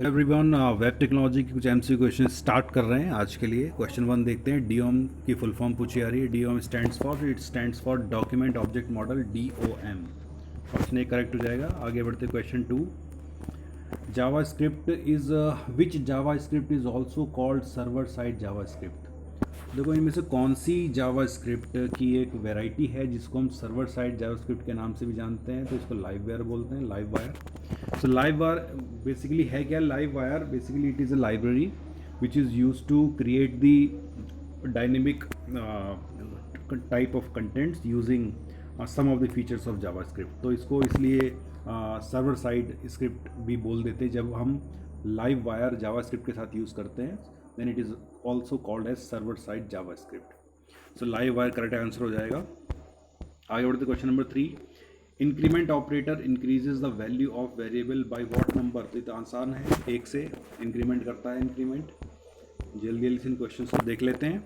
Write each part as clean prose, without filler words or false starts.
Hello everyone, web technology के कुछ MCQ question start कर रहे हैं आज के लिए। क्वेश्चन वन देखते हैं। डीओएम की फुल फॉर्म पूछी जा रही है। DOM stands for document object model, DOM. Option A correct हो जाएगा। आगे बढ़ते question two. JavaScript is which JavaScript is also called server side JavaScript. देखो, इनमें से कौन सी जावास्क्रिप्ट की एक वैरायटी है जिसको हम सर्वर साइड जावास्क्रिप्ट के नाम से भी जानते हैं, तो इसको लाइव वायर बोलते हैं। Live wire. So live wire basically है क्या? Live wire basically it is a library which is use to create the dynamic type of contents using some of the features of JavaScript. तो इसको इसलिए server side script भी बोल देते हैं जब हम लाइव वायर जावास्क्रिप्ट के साथ यूज़ करते हैं। Then it is also called as server side JavaScript. So live wire correct answer हो जाएगा। आगे बढ़ते question number three. Increment operator increases the value of variable by what number. तो ये तो आसान है, एक से इंक्रीमेंट करता है इंक्रीमेंट। जल्दी जल्दी से इन क्वेश्चन को देख लेते हैं।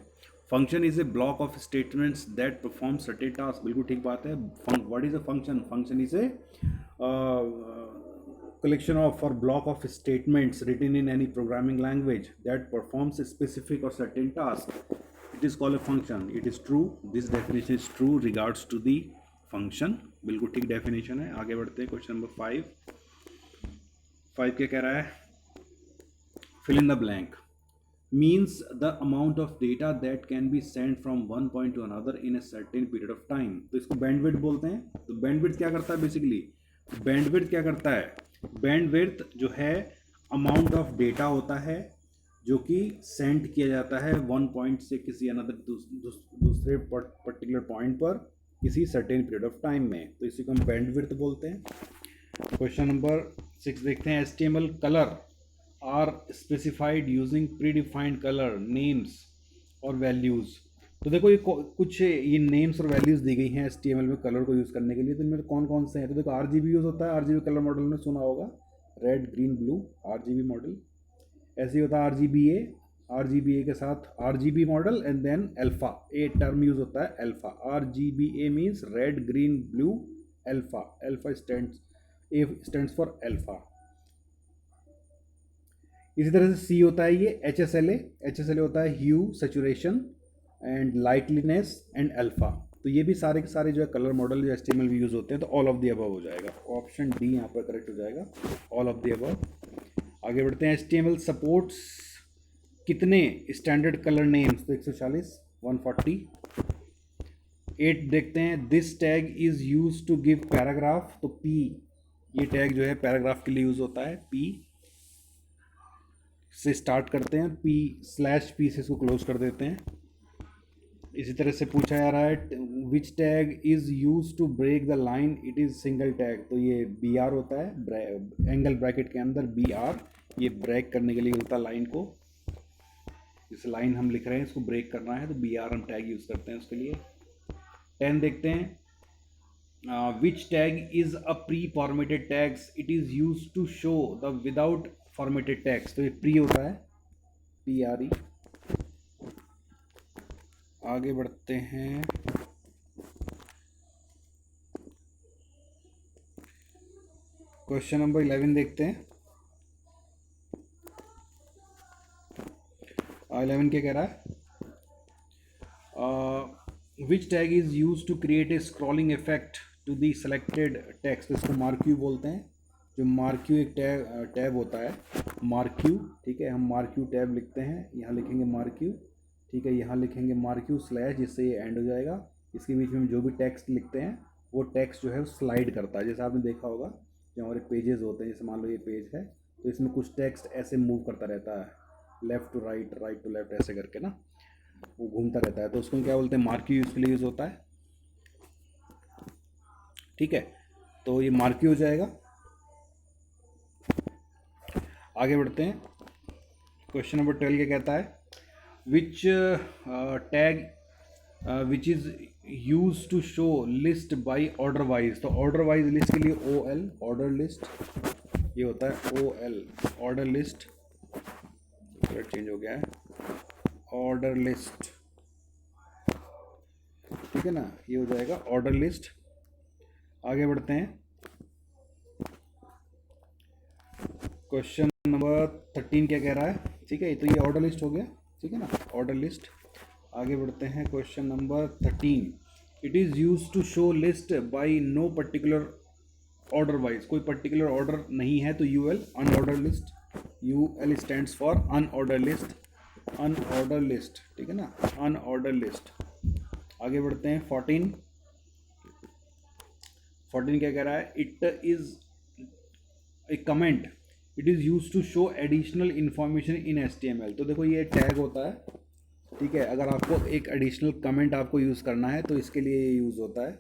Function is a block of statements that perform certain task. बिल्कुल ठीक बात है। What is a function? Function is a collection of or block of statements written in any programming language that performs a specific or certain task. It is called a function. It is true. This definition is true regards to the function. बिल्कुल ठीक definition है। आगे बढ़ते हैं question number five. Five क्या कह रहा है? fill in the blank means the amount of data that can be sent from one point to another in a certain period of time. तो इसको बैंडविड्थ बोलते हैं। तो बैंडविड्थ क्या करता है? बेसिकली बैंडविड्थ क्या करता है? बैंडविड्थ जो है अमाउंट ऑफ डेटा होता है जो कि सेंड किया जाता है वन पॉइंट से किसी अनदर दूसरे पर्टिकुलर पॉइंट पर किसी सर्टेन पीरियड ऑफ टाइम में। तो इसी को हम बैंडविड्थ बोलते हैं। क्वेश्चन नंबर सिक्स देखते हैं। HTML colour are specified using predefined colour names और वैल्यूज़। तो देखो, ये कुछ ये नेम्स और वैल्यूज़ दी गई हैं HTML में कलर को यूज़ करने के लिए। तो इनमें कौन कौन से हैं? तो देखो, RGB यूज़ होता है। RGB कलर मॉडल में सुना होगा, red green blue RGB model. ऐसे ही होता है RGBA। RGBA के साथ RGB model and then alpha. A term use होता है alpha. RGBA means red green blue alpha. Alpha stands for alpha. इसी तरह से सी होता है ये HSLA। HSLA होता है ह्यू, सैचुरेशन एंड लाइटलीनेस एंड अल्फा। तो ये भी सारे के सारे जो है कलर मॉडल जो HTML में यूज़ होते हैं। तो ऑल ऑफ द अबव हो जाएगा। ऑप्शन डी यहाँ पर करेक्ट हो जाएगा, ऑल ऑफ द अबव। आगे बढ़ते हैं। HTML सपोर्ट्स कितने स्टैंडर्ड कलर नेम्स? तो 140, 140। 8 देखते हैं। This tag is use to give paragraph. तो P, ये टैग जो है पैराग्राफ के लिए यूज़ होता है। P से स्टार्ट करते हैं, P/P से इसको क्लोज कर देते हैं। इसी तरह से पूछा जा रहा है which tag is use to break the line, it is single tag. तो ये BR होता है, एंगल ब्रैकेट के अंदर BR, ये ब्रेक करने के लिए होता है लाइन को। इस लाइन हम लिख रहे हैं, इसको ब्रेक करना है तो BR हम टैग यूज़ करते हैं उसके लिए। 10 देखते हैं। Which tag is a pre formatted tags, it is use to show the without formatted tags. तो ये प्री होता है, PRE। आगे बढ़ते हैं। क्वेश्चन नंबर 11 देखते हैं। 11 क्या कह रहा है? Which tag is use to create a scrolling effect to the selected text. इसको मार्क्यू बोलते हैं। जो मार्क्यू एक टैब होता है, मार्क्यू। ठीक है, हम मार्क्यू टैब लिखते हैं। यहाँ लिखेंगे मार्क्यू। ठीक है, यहाँ लिखेंगे मार्क्यू स्लैश, जिससे ये एंड हो जाएगा। इसके बीच में हम जो भी टेक्स्ट लिखते हैं वो टेक्स्ट जो है वो स्लाइड करता है। जैसे आपने देखा होगा जो हमारे पेजेस होते हैं, जैसे मान लो ये पेज है, तो इसमें कुछ टेक्स्ट ऐसे मूव करता रहता है, left to right, right to left, ऐसे करके ना वो घूमता रहता है। तो उसको क्या बोलते हैं? मार्क्यू इसके लिए यूज़ होता है। ठीक है, तो ये मार्क्यू हो जाएगा। आगे बढ़ते हैं। क्वेश्चन नंबर 12 क्या कहता है? Which tag which is use to show list by order wise. तो ऑर्डर वाइज लिस्ट के लिए OL, ऑर्डर लिस्ट, ये होता है OL, order list. Colour change हो गया है, ऑर्डर लिस्ट। ठीक है ना, ये हो जाएगा ऑर्डर लिस्ट। आगे बढ़ते हैं। क्वेश्चन नंबर 13 क्या कह रहा है? ठीक है, तो ये ऑर्डर लिस्ट हो गया, ठीक है ना, ऑर्डर लिस्ट। आगे बढ़ते हैं, question number 13, it is use to show list by no particular order wise, कोई पर्टिकुलर ऑर्डर नहीं है तो UL, unorder list, UL stands for unorder list, unorder list, ठीक है ना, अनऑर्डर लिस्ट। आगे बढ़ते हैं 14, 14 क्या कह रहा है? It is a comment, it is use to show additional information in HTML। तो देखो ये टैग होता है, ठीक है, अगर आपको एक एडिशनल कमेंट आपको यूज़ करना है तो इसके लिए ये यूज़ होता है,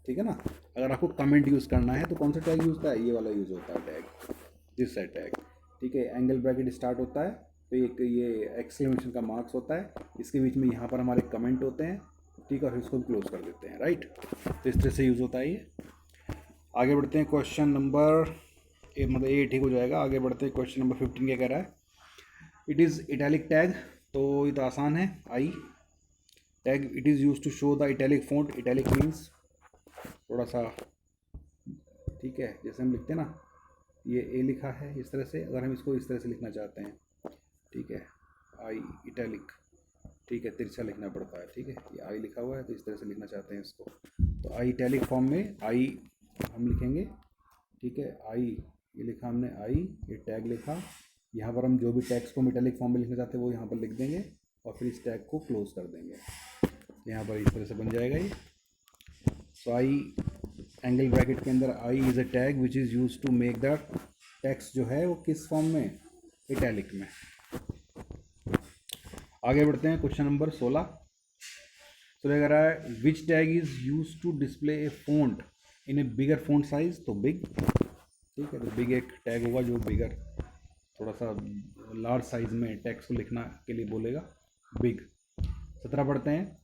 ठीक है ना। अगर आपको कमेंट यूज़ करना है तो कौन सा टैग यूज़ होता है? ये वाला यूज़ होता है टैग, दिस है टैग, ठीक है। एंगल ब्रैकेट स्टार्ट होता है तो एक ये एक्सक्लेमेशन का मार्क्स होता है, इसके बीच में यहाँ पर हमारे कमेंट होते हैं, ठीक है, और इसको क्लोज कर देते हैं, राइट। तो इस तरह से यूज़ होता है ये। आगे बढ़ते हैं, क्वेश्चन नंबर मतलब ये ठीक हो जाएगा। आगे बढ़ते हैं, क्वेश्चन नंबर 15 क्या कह रहा है? इट इज़ इटैलिक टैग, तो ये तो आसान है, I tag, it is use to show the italic font, italic means थोड़ा सा, ठीक है, जैसे हम लिखते हैं ना, ये ए लिखा है इस तरह से, अगर हम इसको इस तरह से लिखना चाहते हैं, ठीक है, आई इटैलिक, ठीक है, तिरछा लिखना पड़ता है, ठीक है, ये आई लिखा हुआ है तो इस तरह से लिखना चाहते हैं इसको, तो आई इटैलिक फॉर्म में आई हम लिखेंगे, ठीक है, आई ये लिखा हमने, आई ये टैग लिखा, यहाँ पर हम जो भी टैग्स को इटैलिक फॉर्म में लिखना चाहते हैं वो यहाँ पर लिख देंगे और फिर इस टैग को क्लोज कर देंगे। यहाँ पर इस तरह से बन जाएगा ये। सो आई एंगल ब्रैकेट के अंदर I is a tag which is use to make the text जो है वो किस फॉर्म में? इटैलिक में। आगे बढ़ते हैं, क्वेश्चन नंबर 16, तो लग रहा है which tag is use to display a font in a bigger font size, तो बिग, ठीक है, तो बिग एक टैग होगा जो बिगर थोड़ा सा लार्ज साइज में टेक्स्ट को लिखना के लिए बोलेगा, बिग। 17 पढ़ते हैं,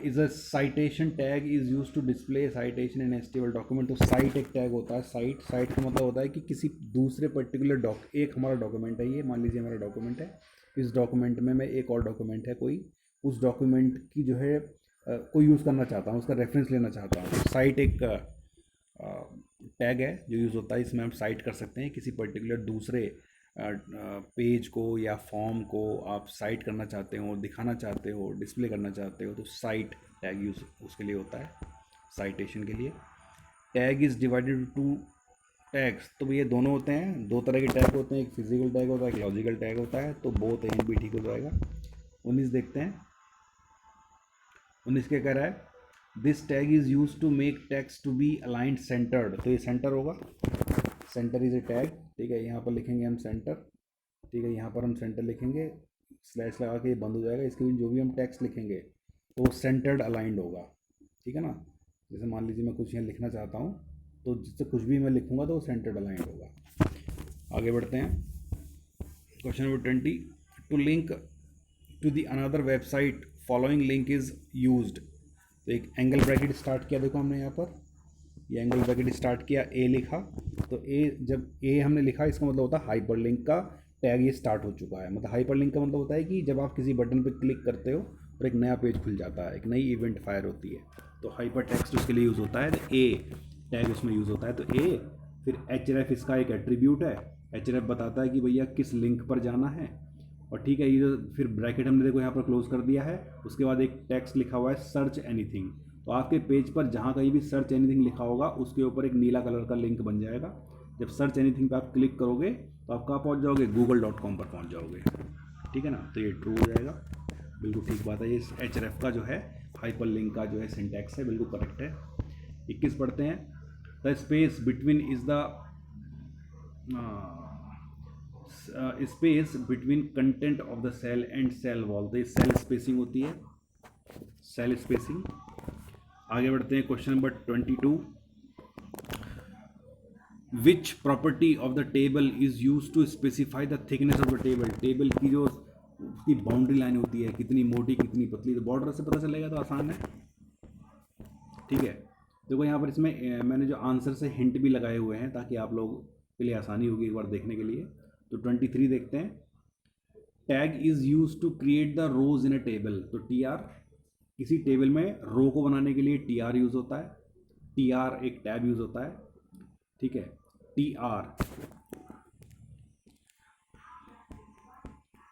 is a citation tag is use to display citation in HTML document. तो साइट एक टैग होता है, साइट, साइट का मतलब होता है कि किसी दूसरे पर्टिकुलर एक हमारा डॉक्यूमेंट है, ये मान लीजिए हमारा डॉक्यूमेंट है, इस डॉक्यूमेंट में मैं एक और डॉक्यूमेंट है कोई, उस डॉक्यूमेंट की जो है कोई यूज़ करना चाहता हूँ, उसका रेफरेंस लेना चाहता हूँ, तो साइट एक टैग है जो यूज़ होता है, इसमें हम साइट कर सकते हैं किसी पर्टिकुलर दूसरे पेज को या फॉर्म को आप साइट करना चाहते हो, दिखाना चाहते हो, डिस्प्ले करना चाहते हो, तो साइट टैग यूज़ उसके लिए होता है, साइटेशन के लिए। Tag is divided to tags, तो ये दोनों होते हैं, दो तरह के टैग होते हैं, एक फिजिकल टैग होता है, एक लॉजिकल टैग होता है, तो बोथ एंड भी ठीक हो जाएगा। 19 देखते हैं, 19 क्या कह रहा है? This tag is use to make text to be aligned centred, तो ये सेंटर होगा, सेंटर इज़ ए टैग, ठीक है, यहाँ पर लिखेंगे हम सेंटर, ठीक है, यहाँ पर हम सेंटर लिखेंगे, स्लैश लगा के ये बंद हो जाएगा, इसके भी जो भी हम टेक्स्ट लिखेंगे तो वो सेंटर्ड अलाइंड होगा, ठीक है ना। जैसे मान लीजिए मैं कुछ यहाँ लिखना चाहता हूँ तो जिससे कुछ भी मैं लिखूँगा तो वो सेंटर्ड अलाइंड होगा। आगे बढ़ते हैं, question number 20, to link to the another website following link is used, तो एक एंगल ब्रैकेट स्टार्ट किया, देखो हमने यहाँ पर ये एंगल ब्रैकेट स्टार्ट किया, ए लिखा, तो ए जब ए हमने लिखा इसका मतलब होता है हाइपरलिंक का टैग ये स्टार्ट हो चुका है। मतलब हाइपरलिंक का मतलब होता है कि जब आप किसी बटन पर क्लिक करते हो और एक नया पेज खुल जाता है, एक नई इवेंट फायर होती है, तो हाइपर टेक्स्ट उसके लिए यूज़ होता है, तो ए टैग उसमें यूज़ होता है, तो ए, फिर href इसका एक एट्रीब्यूट है, href बताता है कि भैया किस लिंक पर जाना है, और ठीक है, ये जो फिर ब्रैकेट हमने देखो यहाँ पर क्लोज कर दिया है, उसके बाद एक टेक्स्ट लिखा हुआ है सर्च एनीथिंग, तो आपके पेज पर जहाँ कहीं भी सर्च एनीथिंग लिखा होगा उसके ऊपर एक नीला कलर का लिंक बन जाएगा, जब सर्च एनीथिंग पे आप क्लिक करोगे तो आप कहाँ पहुँच जाओगे? google.com पर पहुँच जाओगे, ठीक है ना, तो ये ट्रू हो जाएगा, बिल्कुल ठीक बात है। ये href का जो है हाइपर लिंक का जो है सिंटैक्स है, बिल्कुल करेक्ट है। 21 पढ़ते हैं, the space between is the space between content of the cell and cell wall, तो ये सेल स्पेसिंग होती है, सेल स्पेसिंग। आगे बढ़ते हैं, question number 22, which property of the table is use to specify the thickness of the table, table की जो उसकी बाउंड्री लाइन होती है, कितनी मोटी कितनी पतली, तो बॉर्डर से पता चलेगा, तो आसान है, ठीक है। देखो यहाँ पर इसमें मैंने जो आंसर से हिंट भी लगाए हुए हैं ताकि आप लोग के लिए आसानी होगी एक बार देखने के लिए। तो 23 देखते हैं, tag is use to create the rows in a table, तो टी आर, किसी टेबल में रो को बनाने के लिए टी आर यूज़ होता है, टी आर एक टैब यूज़ होता है, ठीक है, टी आर,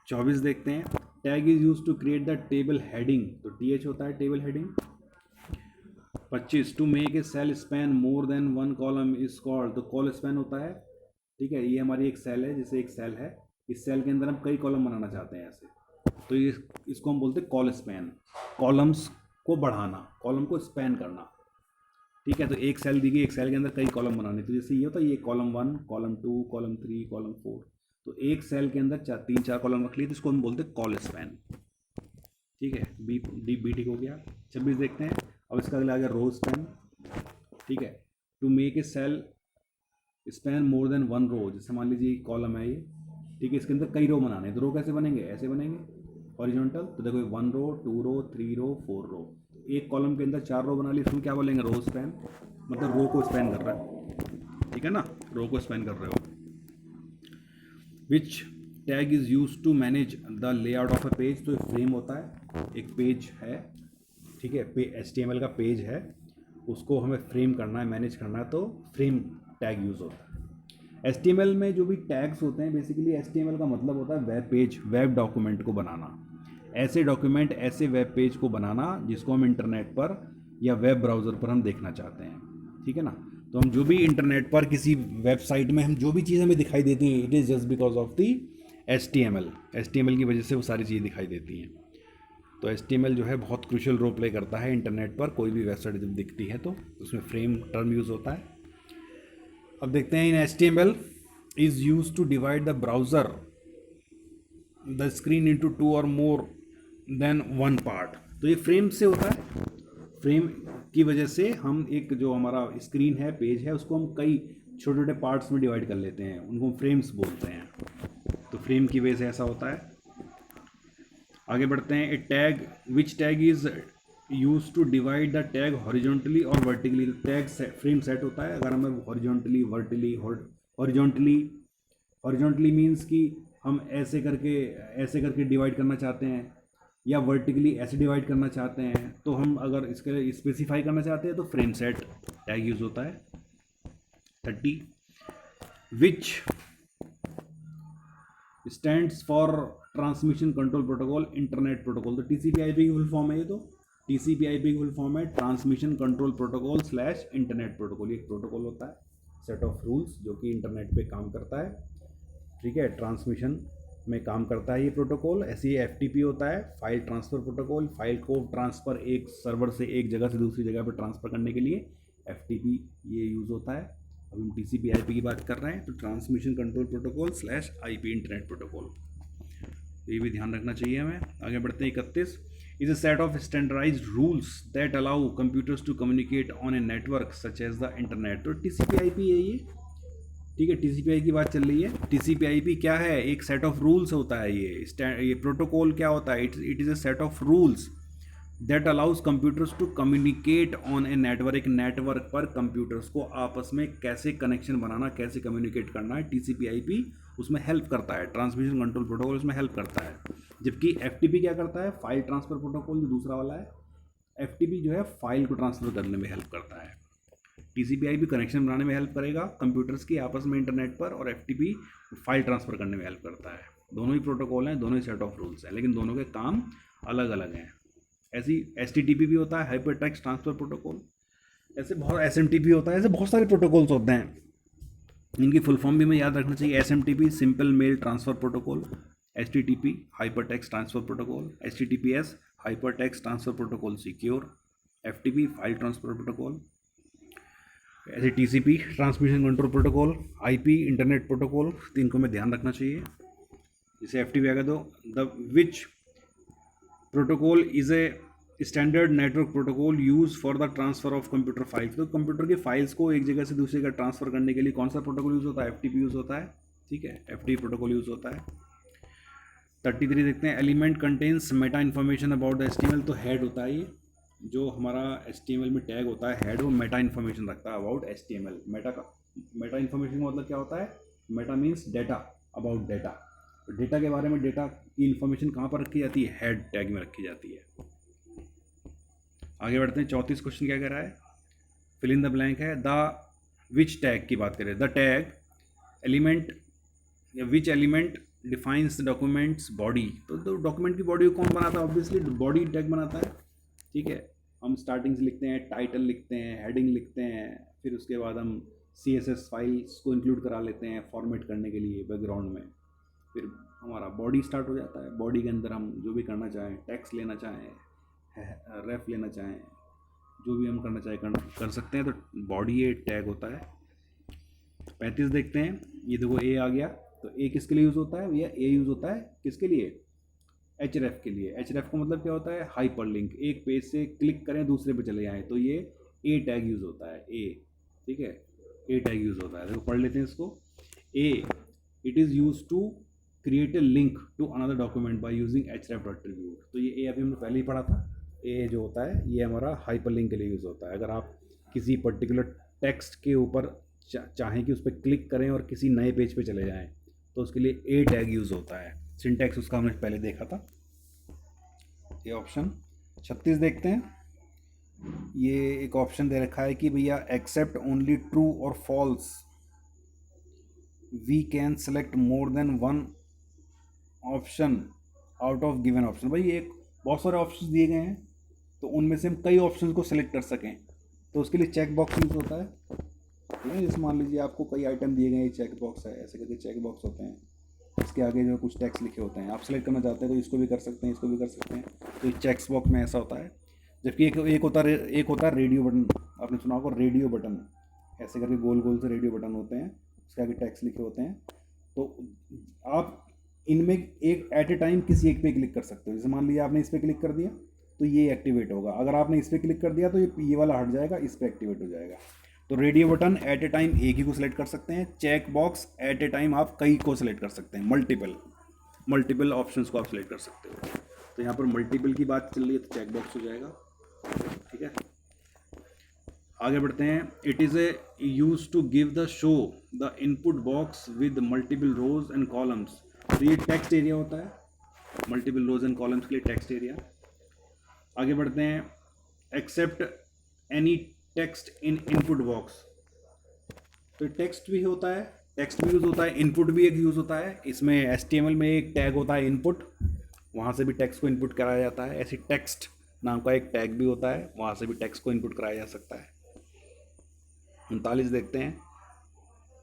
24 देखते हैं, tag is use to create the table heading, तो TH होता है table heading. 25 to make a cell span more than one column is called, तो कॉल स्पैन होता है, ठीक है, ये हमारी एक सेल है, जैसे एक सेल है, इस सेल के अंदर हम कई कॉलम बनाना चाहते हैं ऐसे, तो ये इसको हम बोलते हैं कॉल स्पैन, कॉलम्स को बढ़ाना, कॉलम को स्पैन करना, ठीक है। तो एक सेल दी गई, एक सेल के अंदर कई कॉलम बनाने, तो जैसे ये होता है, ये कॉलम 1, कॉलम 2, कॉलम 3, कॉलम 4, तो एक सेल के अंदर 3-4 कॉलम रख लिए, तो इसको हम बोलते हैं कॉल स्पैन, ठीक है। बी ठीक हो गया। 26 देखते हैं, अब इसका अगला आ गया रो स्पैन, ठीक है। To make a cell span more than one row, जैसे मान लीजिए कॉलम है ये, ठीक है, इसके अंदर कई रो बनाने, तो रो कैसे बनेंगे, ऐसे बनेंगे हॉरिजॉन्टल, तो देखो 1 रो, 2 रो, 3 रो, 4 रो, एक कॉलम के अंदर 4 रो बना ली, इसको क्या बोलेंगे, रो स्पैन, मतलब रो को स्पैन कर रहा है, ठीक है ना, रो को स्पैन कर रहे हो। Which tag is use to manage the layout of a page, तो एक फ्रेम होता है, एक पेज है, ठीक है, HTML का पेज है, उसको हमें फ्रेम करना है, मैनेज करना है, तो फ्रेम टैग यूज़ होता है। HTML में जो भी टैग्स होते हैं, बेसिकली HTML का मतलब होता है वेब पेज, वेब डॉक्यूमेंट को बनाना, ऐसे डॉक्यूमेंट, ऐसे वेब पेज को बनाना जिसको हम इंटरनेट पर या वेब ब्राउज़र पर हम देखना चाहते हैं, ठीक है ना। तो हम जो भी इंटरनेट पर किसी वेबसाइट में हम जो भी चीज़ हमें दिखाई देती हैं, it is just because of the HTML की वजह से वो सारी चीज़ें दिखाई देती हैं। तो HTML जो है बहुत क्रूशियल रोल प्ले करता है इंटरनेट पर, कोई भी वेबसाइट जब दिखती है तो उसमें फ्रेम टर्म यूज़ होता है। अब देखते हैं, in HTML is use to divide the browser the screen into 2 और मोर देन वन पार्ट, तो ये फ्रेम से होता है, फ्रेम की वजह से हम एक जो हमारा स्क्रीन है, पेज है, उसको हम कई छोटे छोटे पार्ट्स में डिवाइड कर लेते हैं, उनको हम फ्रेम्स बोलते हैं, तो फ्रेम की वजह से ऐसा होता है। आगे बढ़ते हैं, A tag, which tag is use to divide the tag horizontally और वर्टिकली, टैग फ्रेम सेट होता है अगर हमें हॉरिजॉन्टली, वर्टिकली, हॉरिजॉन्टली मीन्स कि हम ऐसे करके डिवाइड करना चाहते हैं, या वर्टिकली ऐसे डिवाइड करना चाहते हैं, तो हम अगर इसके लिए स्पेसिफाई करना चाहते हैं तो फ्रेम सेट टैग यूज़ होता है। 30 विच stands for transmission control protocol internet protocol, तो TCP/IP की फुल फॉर्म है ये, तो TCP/IP की फुल फॉर्म है transmission control protocol / internet protocol, एक प्रोटोकॉल होता है, सेट ऑफ रूल्स जो कि इंटरनेट पे काम करता है, ठीक है, ट्रांसमिशन में काम करता है ये प्रोटोकॉल। ऐसे ही FTP होता है, फाइल ट्रांसफ़र प्रोटोकॉल, फाइल को ट्रांसफ़र एक सर्वर से एक जगह से दूसरी जगह पर ट्रांसफ़र करने के लिए FTP ये यूज़ होता है। अब हम TCP/IP की बात कर रहे हैं, तो transmission control protocol / IP internet protocol, ये भी ध्यान रखना चाहिए हमें। आगे बढ़ते हैं, 31 is a set of standardised rules that allow computers to communicate on a network such as the internet, तो TCP/IP है ये, ठीक है, TCP/IP की बात चल रही है। TCP/IP क्या है, एक सेट ऑफ रूल्स होता है, ये प्रोटोकॉल क्या होता है, it is a set of rules that allows computers to communicate on a network, एक नेटवर्क पर कंप्यूटर्स को आपस में कैसे कनेक्शन बनाना, कैसे कम्युनिकेट करना है, TCP/IP उसमें हेल्प करता है, ट्रांसमिशन कंट्रोल प्रोटोकॉल उसमें हेल्प करता है। जबकि FTP क्या करता है, फाइल ट्रांसफ़र प्रोटोकॉल जो दूसरा वाला है, FTP जो है फाइल को ट्रांसफ़र करने में हेल्प करता है। TCP/IP कनेक्शन बनाने में हेल्प करेगा कंप्यूटर्स की आपस में इंटरनेट पर, और FTP फाइल ट्रांसफ़र करने में हेल्प करता है। दोनों ही प्रोटोकॉल हैं, दोनों ही सेट ऑफ रूल्स हैं, लेकिन दोनों के काम अलग अलग हैं। ऐसी HTTP भी होता है, हाइपर टेक्स्ट ट्रांसफ़र प्रोटोकॉल, ऐसे बहुत SMTP होता है, ऐसे बहुत सारे प्रोटोकॉल्स होते हैं, इनकी फुल फॉर्म भी हमें याद रखना चाहिए। SMTP simple mail transfer protocol, HTTP hyper text transfer protocol, HTTPS hyper text transfer protocol secure, FTP file transfer protocol, ऐसे TCP transmission control protocol, IP internet protocol, तो इनको में ध्यान रखना चाहिए। जैसे FTP आ गया, तो the which protocol is a standard network protocol use for the transfer of computer files, तो कंप्यूटर की फाइल्स को एक जगह से दूसरी जगह ट्रांसफर करने के लिए कौन सा प्रोटोकॉल यूज़ होता है, FTP यूज़ होता है, ठीक है, FTP प्रोटोकॉल यूज़ होता है। 33 देखते हैं, element contains Meta information about the HTML, तो हेड होता है ये, जो हमारा HTML में टैग होता है हेड, वो मेटा इन्फॉर्मेशन रखता है अबाउट HTML। मेटा इन्फॉर्मेशन का मतलब क्या होता है, Meta means data, about data, तो डेटा के बारे में, डेटा की इन्फॉर्मेशन कहाँ पर रखी जाती है, हेड टैग में रखी जाती है। आगे बढ़ते हैं, 34 क्वेश्चन क्या कह रहा है, फिल इन द ब्लैंक है, द विच टैग की बात करें, द टैग एलिमेंट या which element defines the documents body. तो डॉक्यूमेंट की बॉडी को कौन बनाता है? ऑब्वियसली बॉडी टैग बनाता है। ठीक है, हम स्टार्टिंग से लिखते हैं, टाइटल लिखते हैं, हेडिंग लिखते हैं, फिर उसके बाद हम CSS फाइल्स को इंक्लूड करा लेते हैं फॉर्मेट करने के लिए बैकग्राउंड में। फिर हमारा बॉडी स्टार्ट हो जाता है। बॉडी के अंदर हम जो भी करना चाहें, टेक्स्ट लेना चाहें, रेफ लेना चाहें, जो भी हम करना चाहें कर सकते हैं। तो बॉडी ए टैग होता है। 35 देखते हैं। ये देखो ए आ गया। तो ए किसके लिए यूज़ होता है भैया? ए यूज़ होता है किसके लिए? href के लिए। href का मतलब क्या होता है? Hyper link. एक पेज से क्लिक करें दूसरे पे चले जाएं, तो ये ए टैग यूज़ होता है। ए, ठीक है, ए टैग यूज़ होता है। देखो पढ़ लेते हैं इसको। A, it is use to create a link to another document by using href attribute. तो ये ए अभी हमने पहले ही पढ़ा था। ए जो होता है ये हमारा हाइपर लिंक के लिए यूज़ होता है। अगर आप किसी पर्टिकुलर टेक्स्ट के ऊपर चाहें कि उस पर क्लिक करें और किसी नए पेज पे चले जाएं, तो उसके लिए ए टैग यूज़ होता है। सिंटैक्स उसका हमने पहले देखा था। ये ऑप्शन 36 देखते हैं। ये एक ऑप्शन दे रखा है कि भैया एक्सेप्ट ओनली ट्रू और false, we can select more than one option out of given option. भाई एक बहुत सारे ऑप्शन दिए गए हैं, तो उनमें से हम कई ऑप्शन को सेलेक्ट कर सकें, तो उसके लिए चेक बॉक्स यूज़ होता है। ठीक है, जैसे मान लीजिए आपको कई आइटम दिए गए हैं, चेक बॉक्स है, ऐसे करके चेक बॉक्स होते हैं। इसके आगे जो कुछ टेक्स्ट लिखे होते हैं, आप सेलेक्ट करना चाहते हैं तो इसको भी कर सकते हैं, इसको भी कर सकते हैं। तो ये चेक्स बॉक्स में ऐसा होता है। जबकि एक होता है रेडियो बटन। आपने सुना होगा रेडियो बटन, ऐसे करके गोल गोल से रेडियो बटन होते हैं, उसके आगे टेक्स्ट लिखे होते हैं। तो आप इनमें एक एट ए टाइम किसी एक पे क्लिक कर सकते हो। जैसे मान लीजिए आपने इस पर क्लिक कर दिया तो ये एक्टिवेट होगा। अगर आपने इस पर क्लिक कर दिया तो ये वाला हट जाएगा, इस पर एक्टिवेट हो जाएगा। तो radio button at a time एक ही को सिलेक्ट कर सकते हैं। Check box at a time आप कई को सिलेक्ट कर सकते हैं, मल्टीपल ऑप्शंस को आप सिलेक्ट कर सकते हो। तो यहाँ पर मल्टीपल की बात चल रही है तो चेक बॉक्स हो जाएगा। ठीक है, आगे बढ़ते हैं। It is a use to give the show the input box with multiple rows and columns. तो ये टेक्स्ट एरिया होता है, मल्टीपल रोज एंड कॉलम्स के लिए टेक्स्ट एरिया। आगे बढ़ते हैं। Except any text in input box. तो टेक्स्ट भी होता है, टेक्स्ट भी यूज़ होता है, इनपुट भी एक यूज़ होता है। इसमें HTML में एक टैग होता है इनपुट, वहाँ से भी टेक्स्ट को इनपुट कराया जाता है। ऐसी टेक्स्ट नाम का एक टैग भी होता है, वहाँ से भी टेक्स्ट को इनपुट कराया जा सकता है। 39 देखते हैं।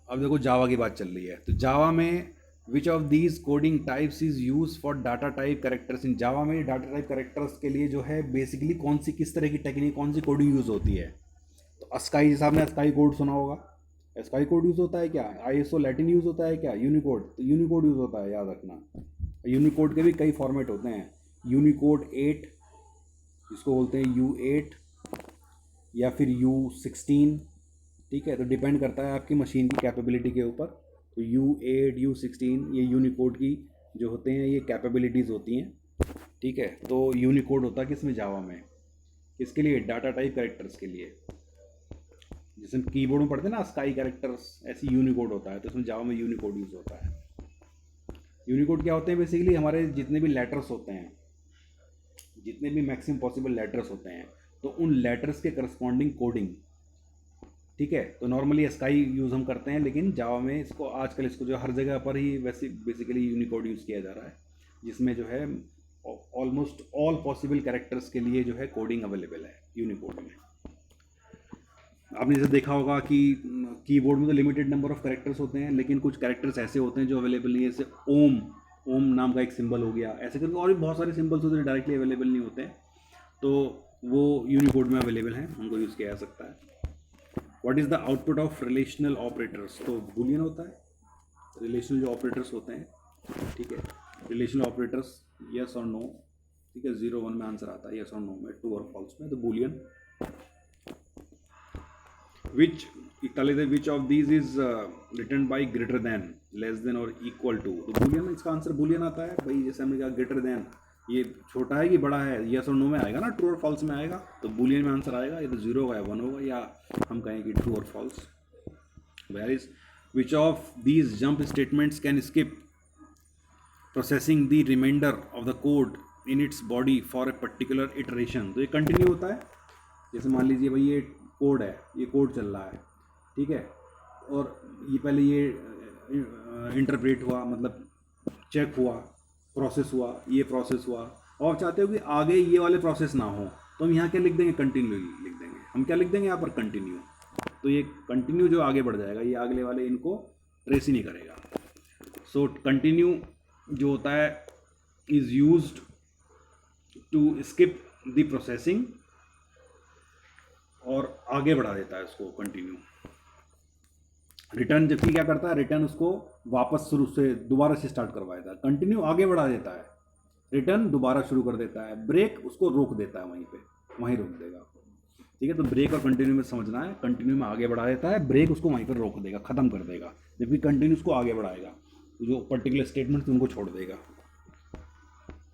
अब देखो जावा की बात चल रही है। तो जावा में which of these coding types is use for data type characters. In Java में डाटा टाइप कैरेक्टर्स के लिए जो है बेसिकली कौन सी किस तरह की टेक्निक, कौन सी कोडिंग यूज़ होती है? तो अस्काई, जैसे आपने अस्काई कोड सुना होगा, अस्काई कोड यूज़ होता है क्या? ISO लैटिन यूज़ होता है क्या? यूनिकोड, तो यूनिकोड यूज़ होता है, याद रखना। यूनिकोड के भी कई फॉर्मेट होते हैं। यूनिकोड 8 जिसको बोलते हैं U8 या फिर U16। ठीक है, तो डिपेंड करता है आपकी मशीन की कैपेबिलिटी के ऊपर। तो U8 U16 ये यूनिकोड की जो होते हैं ये कैपेबिलिटीज़ होती हैं। ठीक है, तो यूनिकोड होता है किसमें? जावा में। किसके लिए? डाटा टाइप कैरेक्टर्स के लिए। जैसे हम कीबोर्ड में पढ़ते हैं ना स्काई कैरेक्टर्स, ऐसी यूनिकोड होता है, तो इसमें जावा में यूनिकोड यूज़ होता है। यूनिकोड क्या होते हैं? बेसिकली हमारे जितने भी लेटर्स होते हैं, जितने भी मैक्सिमम पॉसिबल लेटर्स होते हैं, तो उन लेटर्स के करस्पॉन्डिंग कोडिंग। ठीक है, तो नॉर्मली स्काई यूज़ हम करते हैं, लेकिन जावा में इसको आजकल इसको जो हर जगह पर ही वैसे बेसिकली यूनिकोड यूज़ किया जा रहा है, जिसमें जो है ऑलमोस्ट ऑल पॉसिबल कैरेक्टर्स के लिए जो है कोडिंग अवेलेबल है यूनिकोड में। आपने जैसे देखा होगा कि कीबोर्ड में तो लिमिटेड नंबर ऑफ कैरेक्टर्स होते हैं, लेकिन कुछ कैरेक्टर्स ऐसे होते हैं जो अवेलेबल नहीं है। जैसे ओम नाम का एक सिंबल हो गया, ऐसे करके और भी बहुत सारे सिंबल्स होते हैं डायरेक्टली अवेलेबल नहीं होते हैं, तो वो यूनिकोड में अवेलेबल हैं, उनको यूज़ किया जा सकता है। What is the output of relational operators? तो बूलियन होता है, रिलेशनल जो ऑपरेटर्स होते हैं। ठीक है, रिलेशनल ऑपरेटर्स यस और नो। ठीक है, 0 1 में आंसर आता है, यस और नो में, ट्रू और फॉल्स में। तो Boolean which which of these is written by greater than, less than और equal to। तो boolean, इसका आंसर boolean आता है भाई। जैसे हमने कहा greater than, ये छोटा है कि बड़ा है, यस और नो में आएगा ना, ट्रू और फॉल्स में आएगा, तो boolean में आंसर आएगा। ये तो 0 होगा या 1 होगा, या हम कहें कि ट्रू और false. Where is which of these jump statements can skip processing the reminder of the code in its body for a particular iteration. तो ये कंटिन्यू होता है। जैसे मान लीजिए भाई ये कोड है, ये कोड चल रहा है, ठीक है, और ये पहले ये इंटरप्रेट हुआ, मतलब चेक हुआ, प्रोसेस हुआ, ये प्रोसेस हुआ, और आप चाहते हो कि आगे ये वाले प्रोसेस ना हो, तो हम यहाँ क्या लिख देंगे, कंटिन्यू लिख देंगे। हम क्या लिख देंगे यहाँ पर, कंटिन्यू। तो ये कंटिन्यू जो आगे बढ़ जाएगा, ये अगले वाले इनको ट्रेस ही नहीं करेगा। सो कंटिन्यू जो होता है is used to skip the processing, और आगे बढ़ा देता है उसको कंटिन्यू। रिटर्न जबकि क्या करता है, रिटर्न उसको वापस शुरू से दोबारा से स्टार्ट करवा देता है। कंटिन्यू आगे बढ़ा देता है, रिटर्न दोबारा शुरू कर देता है। ब्रेक उसको रोक देता है, वहीं पे वहीं रोक देगा। ठीक है, तो ब्रेक और कंटिन्यू में समझना है, कंटिन्यू में आगे बढ़ा देता है, ब्रेक उसको वहीं पर रोक देगा, खत्म कर देगा, जबकि कंटिन्यू उसको आगे बढ़ाएगा, तो जो पर्टिकुलर स्टेटमेंट उनको छोड़ देगा।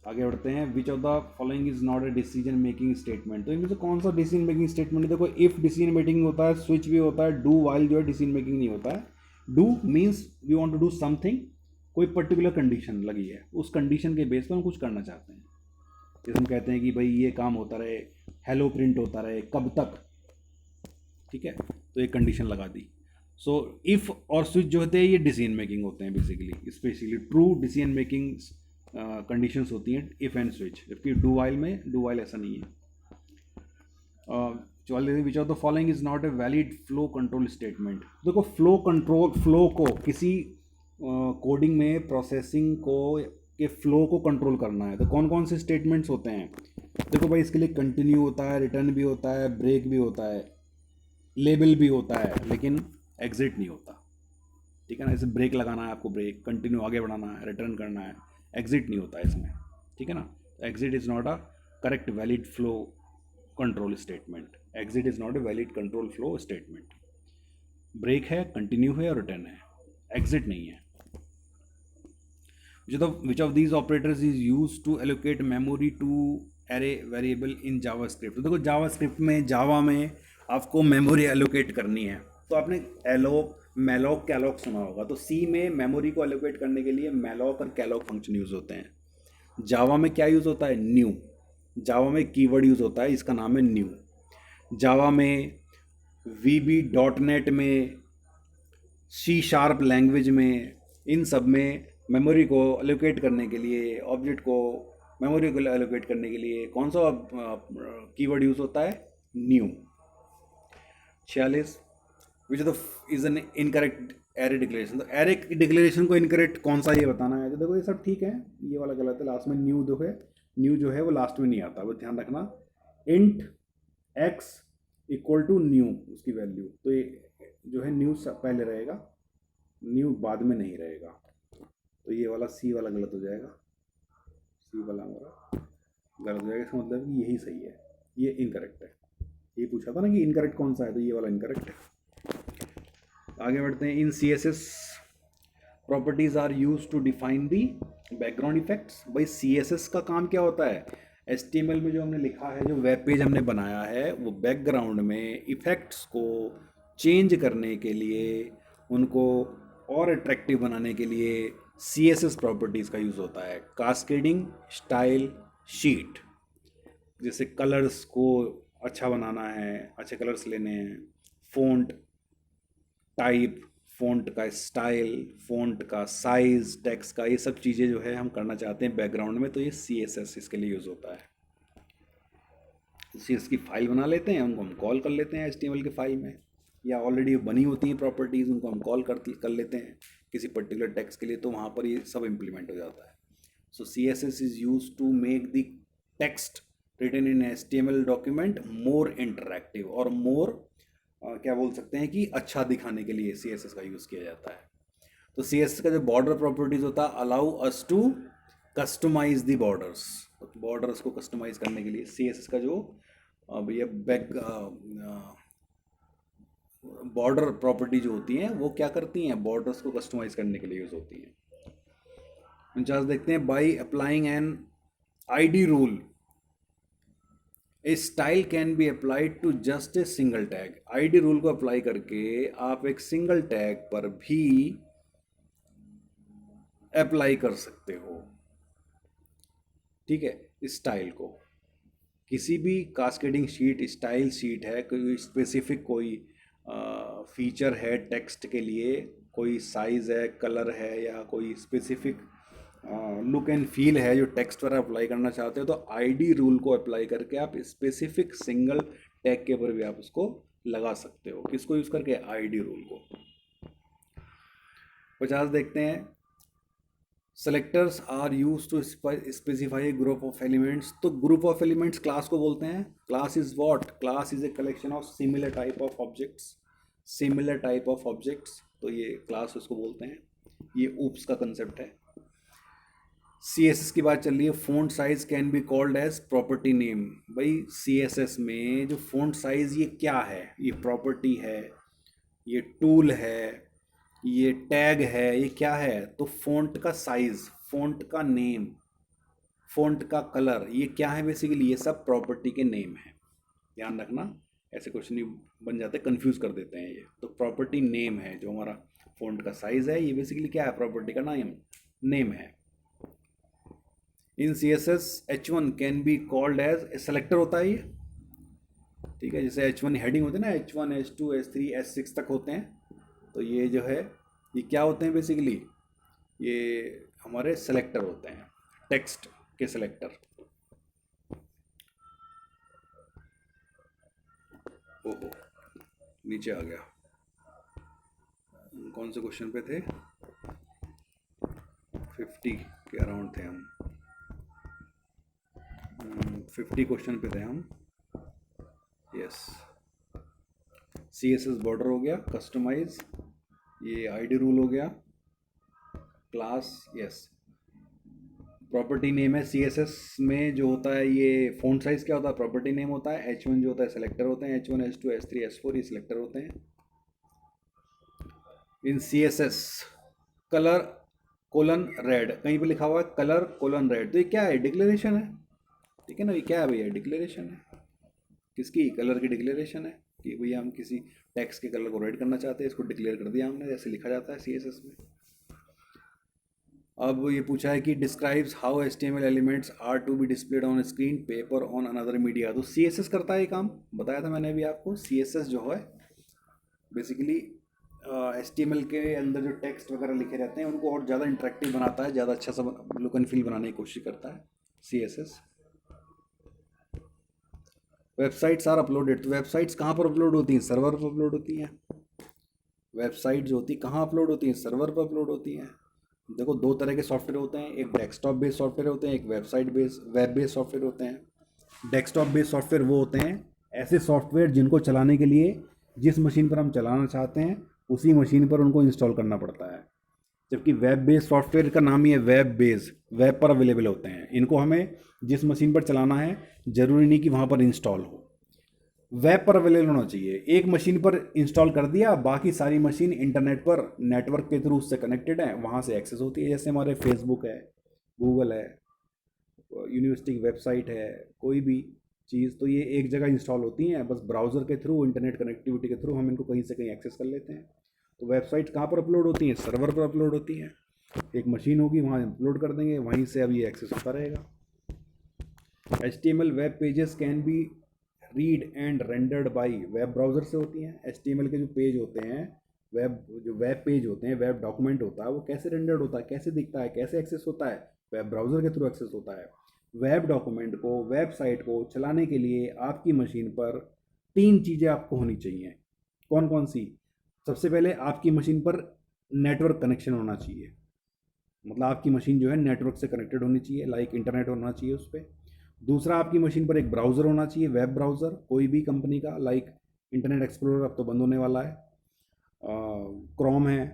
आगे बढ़ते हैं। Which of the following is not a decision making statement. तो इनमें से कौन सा डिसीजन मेकिंग स्टेटमेंट है? देखो, इफ डिसीजन मेकिंग होता है, स्विच भी होता है, डू वाइल जो है डिसीजन मेकिंग नहीं होता है। Do means we want to do something, कोई पर्टिकुलर कंडीशन लगी है, उस कंडीशन के बेस पर हम कुछ करना चाहते हैं। जैसे हम कहते हैं कि भाई ये काम होता रहे, हेलो प्रिंट होता रहे, कब तक, ठीक है, तो एक कंडीशन लगा दी। सो इफ़ और स्विच जो होते हैं ये डिसीजन मेकिंग होते हैं basically, specially true decision making conditions होती हैं इफ़ एंड स्विच, जबकि डू वाइल में, डू वाइल ऐसा नहीं है। चलिए, विच of the following is not a valid flow control statement. देखो, फ्लो कंट्रोल, फ्लो को किसी कोडिंग में प्रोसेसिंग को के फ्लो को कंट्रोल करना है, तो कौन कौन से स्टेटमेंट्स होते हैं? देखो भाई, इसके लिए कंटिन्यू होता है, रिटर्न भी होता है, ब्रेक भी होता है, लेबल भी होता है, लेकिन एग्जिट नहीं होता। ठीक है ना, जैसे ब्रेक लगाना है आपको, ब्रेक, कंटिन्यू आगे बढ़ाना है, रिटर्न करना है, एग्जिट नहीं होता इसमें। ठीक है ना, exit is not a correct valid flow control statement. Exit is not a valid control flow statement. Break है, कंटिन्यू है और रिटर्न है, एग्जिट नहीं है। Which of these operators is used to allocate memory to array variable in JavaScript? तो देखो, JavaScript में, जावा में आपको मेमोरी एलोकेट करनी है, तो आपने मैलॉक कैलॉक सुना होगा। तो सी में मेमोरी को एलोकेट करने के लिए मैलॉक और कैलॉक फंक्शन यूज़ होते हैं। जावा में क्या यूज़ होता है? न्यू। जावा में कीवर्ड यूज़ होता है, इसका नाम है न्यू। जावा में, VB.NET में, C# लैंग्वेज में, इन सब में मेमोरी को एलोकेट करने के लिए, ऑब्जेक्ट को मेमोरी को एलोकेट करने के लिए कौन सा कीवर्ड यूज़ होता है? New. 46, which the is an incorrect array declaration. तो एरे डिक्लेरेशन को इनकरेक्ट कौन सा, ये बताना है। तो देखो, ये सब ठीक है, ये वाला गलत है, लास्ट में न्यू जो है, न्यू जो है वो लास्ट में नहीं आता, वो ध्यान रखना। Int x equal to new, उसकी वैल्यू, तो ये जो है न्यू पहले रहेगा, न्यू बाद में नहीं रहेगा। तो ये वाला सी वाला गलत हो जाएगा, सी वाला हमारा गलत हो जाएगा। इसका मतलब कि यही सही है, ये इनकरेक्ट है। ये पूछा था ना कि इनकरेक्ट कौन सा है, तो ये वाला इनकरेक्ट है। आगे बढ़ते हैं। In CSS properties are use to define the background effects. भाई, CSS का काम क्या होता है? HTML में जो हमने लिखा है, जो वेब पेज हमने बनाया है, वो बैकग्राउंड में इफेक्ट्स को चेंज करने के लिए, उनको और अट्रैक्टिव बनाने के लिए CSS प्रॉपर्टीज़ का यूज़ होता है। कास्केडिंग स्टाइल शीट, जैसे कलर्स को अच्छा बनाना है, अच्छे कलर्स लेने हैं, फ़ॉन्ट टाइप, फ़ॉन्ट का स्टाइल, फ़ॉन्ट का साइज़, टेक्स्ट का, ये सब चीज़ें जो है हम करना चाहते हैं बैकग्राउंड में, तो ये CSS इसके लिए यूज़ होता है। CSS की फ़ाइल बना लेते हैं, उनको हम कॉल कर लेते हैं HTML के फाइल में, या ऑलरेडी बनी होती हैं प्रॉपर्टीज़, उनको हम कॉल कर लेते हैं किसी पर्टिकुलर टेक्स्ट के लिए, तो वहाँ पर ये सब इम्प्लीमेंट हो जाता है। So CSS is use to make the text written in HTML document more interactive, और मोर क्या बोल सकते हैं कि अच्छा दिखाने के लिए CSS का यूज़ किया जाता है। तो CSS का जो बॉर्डर प्रॉपर्टीज़ होता है, allow us to customise the borders. Borders को कस्टमाइज करने के लिए CSS का जो भैया बॉर्डर प्रॉपर्टी जो होती हैं, वो क्या करती हैं? बॉर्डर्स को कस्टमाइज करने के लिए यूज़ होती हैं। 49 देखते हैं। By applying an ID rule, a style can be applied to just a single tag. ID rule को अप्लाई करके आप एक सिंगल टैग पर भी अप्लाई कर सकते हो। ठीक है, स्टाइल को, किसी भी कास्केडिंग शीट, स्टाइल शीट है, कोई स्पेसिफिक कोई फीचर है टेक्स्ट के लिए, कोई साइज़ है, कलर है, या कोई स्पेसिफिक लुक एंड फील है जो टेक्स्ट पर अप्लाई करना चाहते हो, तो आईडी रूल को अप्लाई करके आप स्पेसिफिक सिंगल टैग के ऊपर भी आप उसको लगा सकते हो। किसको यूज़ करके? आईडी रूल को। 50 देखते हैं। Selectors are use to specify group of elements. तो ग्रुप ऑफ एलिमेंट्स क्लास को बोलते हैं। Class is what? Class is a collection of similar type of objects. Similar type of objects, तो ये क्लास उसको बोलते हैं। ये ऊप्स का कंसेप्ट है। CSS की बात चल रही है। Font size can be called as property name. भाई CSS में जो फ़ॉन्ट साइज, ये क्या है? ये प्रॉपर्टी है, ये टूल है, ये टैग है, ये क्या है? तो फ़ॉन्ट का साइज, फ़ॉन्ट का नेम, फ़ॉन्ट का कलर, ये क्या है? बेसिकली ये सब प्रॉपर्टी के नेम है। ध्यान रखना, ऐसे क्वेश्चन ही बन जाते, कंफ्यूज कर देते हैं ये। तो प्रॉपर्टी नेम है जो हमारा फ़ॉन्ट का साइज है, ये बेसिकली क्या है? प्रॉपर्टी का नेम है। In CSS H1 can be called as a selector होता है ये, ठीक है। जैसे H1 हेडिंग होते हैं ना, H1 H2 H3 H6 तक होते हैं। तो ये जो है, ये क्या होते हैं? बेसिकली ये हमारे सेलेक्टर होते हैं, टेक्स्ट के सेलेक्टर। ओहो, नीचे आ गया। कौन से क्वेश्चन पे थे? 50 के अराउंड थे हम। 50 क्वेश्चन पे थे हम। यस, CSS बॉर्डर हो गया, कस्टमाइज, ये आईडी रूल हो गया, क्लास, यस। प्रॉपर्टी नेम है CSS में जो होता है, ये फ़ॉन्ट साइज क्या होता है? प्रॉपर्टी नेम होता है। H1 जो होता है सेलेक्टर होते हैं, H1 H2 H3 H4 ये सेलेक्टर होते हैं। In CSS colour colon red, कहीं पे लिखा हुआ है कलर कोलन रेड, तो ये क्या है? डिक्लेरेशन है, ठीक है ना। ये क्या है भैया? डिक्लेरेशन है। किसकी? कलर की डिक्लेरेशन है कि भैया हम किसी टेक्स्ट के कलर को रेड करना चाहते हैं, इसको डिक्लेयर कर दिया हमने, जैसे लिखा जाता है CSS में। अब ये पूछा है कि describes how HTML elements are to be displayed on screen paper on another media. तो CSS करता है ये काम, बताया था मैंने अभी आपको। CSS जो है बेसिकली HTML के अंदर जो टेक्स्ट वगैरह लिखे रहते हैं उनको और ज़्यादा इंटरेक्टिव बनाता है, ज़्यादा अच्छा सा लुक एंड फील बनाने की कोशिश करता है CSS। वेबसाइट्स आर अपलोडेड, तो वेबसाइट्स कहाँ पर अपलोड होती हैं? सर्वर पर अपलोड होती हैं। वेबसाइट जो होती है कहाँ अपलोड होती हैं? सर्वर पर अपलोड होती हैं। देखो, दो तरह के सॉफ्टवेयर होते हैं, एक डेस्कटॉप बेस्ड सॉफ्टवेयर होते हैं, एक website based web based software होते हैं। डेस्कटॉप बेस्ड सॉफ्टवेयर वो होते हैं ऐसे सॉफ्टवेयर जिनको चलाने के लिए जिस मशीन पर हम चलाना चाहते हैं उसी मशीन पर उनको इंस्टॉल करना पड़ता है। जबकि वेब बेस्ड सॉफ्टवेयर का नाम ही है वेब बेस्ड, वेब पर अवेलेबल होते हैं। इनको हमें जिस मशीन पर चलाना है ज़रूरी नहीं कि वहाँ पर इंस्टॉल हो, वेब पर अवेलेबल होना चाहिए। एक मशीन पर इंस्टॉल कर दिया, बाकी सारी मशीन इंटरनेट पर नेटवर्क के थ्रू उससे कनेक्टेड है, वहाँ से एक्सेस होती है। जैसे हमारे फेसबुक है, गूगल है, यूनिवर्सिटी की वेबसाइट है, कोई भी चीज़, तो ये एक जगह इंस्टॉल होती हैं। बस ब्राउज़र के थ्रू, इंटरनेट कनेक्टिविटी के थ्रू हम इनको कहीं से कहीं एक्सेस कर लेते हैं। तो वेबसाइट कहाँ पर अपलोड होती हैं? सर्वर पर अपलोड होती हैं। एक मशीन होगी, वहाँ अपलोड कर देंगे, वहीं से अब ये एक्सेस होता रहेगा। HTML web pages can be read and rendered by, web browser से होती हैं। HTML के जो पेज होते हैं, जो वेब पेज होते हैं, वेब डॉक्यूमेंट होता है, वो कैसे रेंडर्ड होता है, कैसे दिखता है, कैसे एक्सेस होता है? वेब ब्राउज़र के थ्रू एक्सेस होता है। वेब डॉक्यूमेंट को, वेबसाइट को चलाने के लिए आपकी मशीन पर 3 चीज़ें आपको होनी चाहिए। कौन कौन सी? सबसे पहले आपकी मशीन पर नेटवर्क कनेक्शन होना चाहिए, मतलब आपकी मशीन जो है नेटवर्क से कनेक्टेड होनी चाहिए, लाइक इंटरनेट होना चाहिए उस पर। दूसरा, आपकी मशीन पर एक ब्राउज़र होना चाहिए, वेब ब्राउज़र कोई भी कंपनी का, लाइक इंटरनेट एक्सप्लोरर अब तो बंद होने वाला है, क्रोम है,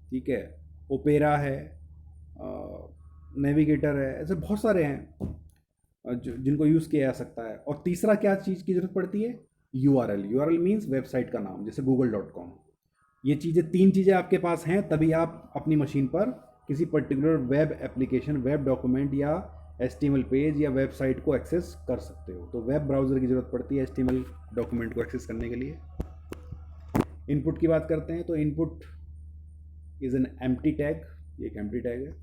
ठीक है, ओपेरा है, नेविगेटर है, ऐसे बहुत सारे हैं जिनको यूज़ किया जा सकता है। और तीसरा क्या चीज़ की ज़रूरत पड़ती है? URL। URL मीन्स वेबसाइट का नाम, जैसे google.com। ये चीज़ें, 3 चीज़ें आपके पास हैं, तभी आप अपनी मशीन पर किसी particular web application, web document या HTML पेज या वेबसाइट को एक्सेस कर सकते हो। तो वेब ब्राउज़र की ज़रूरत पड़ती है HTML डॉक्यूमेंट को एक्सेस करने के लिए। इनपुट की बात करते हैं, तो input is an empty tag, ये एक एम्प्टी टैग है।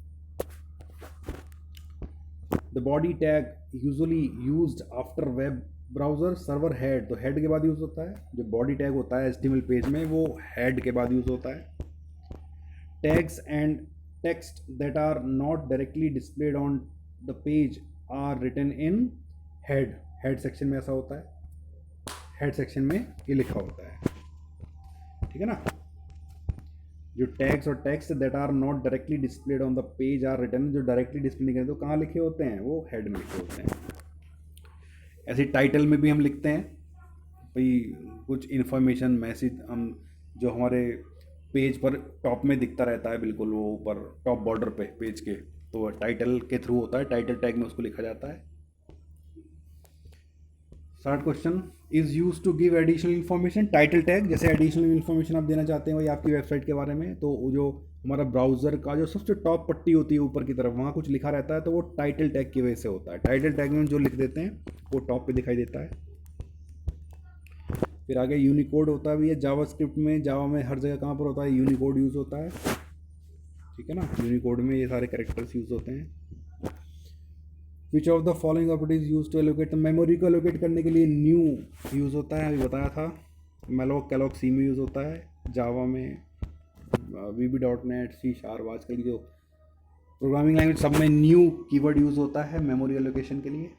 The body tag usually used after web browser server head, तो हेड के बाद यूज़ होता है। जो बॉडी टैग होता है HTML पेज में, वो हेड के बाद यूज़ होता है। Tags and text that are not directly displayed on the page are written in head section में ऐसा होता है, हेड सेक्शन में ये लिखा होता है, ठीक है ना। जो टैग्स और text that are not directly displayed on the page are written, जो डायरेक्टली डिस्प्ले नहीं करते तो कहाँ लिखे होते हैं, वो हेड में लिखे होते हैं। ऐसे टाइटल में भी हम लिखते हैं भाई कुछ इन्फॉर्मेशन मैसेज, हम जो हमारे पेज पर टॉप में दिखता रहता है बिल्कुल वो ऊपर टॉप बॉर्डर पे पेज के, तो वो टाइटल के थ्रू होता है, टाइटल टैग में उसको लिखा जाता है। Third question, is use to give additional information. Title tag जैसे एडिशनल इन्फॉर्मेशन आप देना चाहते हैं भाई आपकी वेबसाइट के बारे में, तो वो जो हमारा ब्राउज़र का जो सबसे टॉप पट्टी होती है ऊपर की तरफ, वहाँ कुछ लिखा रहता है, तो वो टाइटल टैग की वजह से होता है। टाइटल टैग में जो लिख देते हैं वो टॉप पे दिखाई देता है। फिर आगे यूनिकोड होता है भैया जावास्क्रिप्ट में, जावा में हर जगह कहाँ पर होता है, यूनिकोड यूज़ होता है, ठीक है ना। यूनिकोड में ये सारे कैरेक्टर्स यूज़ होते हैं। Which of the following operators use to allocate, तो मेमोरी को एलोकेट करने के लिए न्यू यूज़ होता है, अभी बताया था। मेलोक कैलॉक सी में यूज़ होता है, जावा में, VB.NET, C#, आजकल की जो प्रोग्रामिंग लैंग्वेज सब में न्यू कीवर्ड यूज़ होता है मेमोरी एलोकेशन के लिए।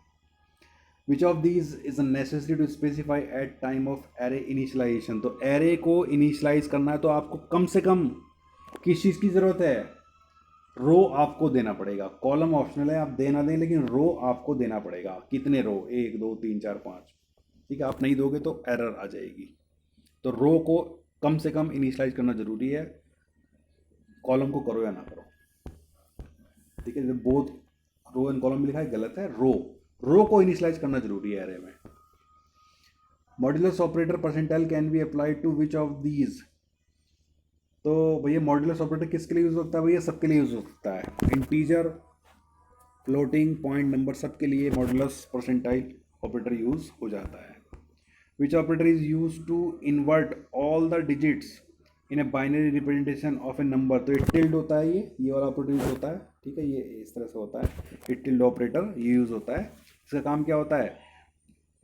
Which of these is necessary to specify at time of array initialisation, तो एरे को इनिशियलाइज करना है तो आपको कम से कम किस चीज़ की ज़रूरत है, रो आपको देना पड़ेगा। कॉलम ऑप्शनल है, आप दे ना दें, लेकिन रो आपको देना पड़ेगा। कितने रो, 1 2 3 4 5, ठीक है। आप नहीं दोगे तो एरर आ जाएगी, तो रो को कम से कम इनिशियलाइज करना ज़रूरी है, कॉलम को करो या ना करो, ठीक है। जब बोथ रो एंड कॉलम में लिखा है गलत है, रो को इनिशियलाइज करना जरूरी है एरे में। Modulus operator percentile can be applied to which of these, तो भैया मॉड्यूलस ऑपरेटर किसके लिए यूज होता है, भैया सबके लिए यूज होता है। इंटीजर, फ्लोटिंग पॉइंट नंबर, सबके लिए मॉड्यूलस परसेंटाइल ऑपरेटर यूज हो जाता है। Which operator is use to invert all the digits in a binary representation of a number, तो ये टिल्ड होता है, ये वाला ऑपरेटर यूज होता है, ठीक है। ये इस तरह से होता है, ये टिल्ड ऑपरेटर ये यूज होता है। इसका काम क्या होता है,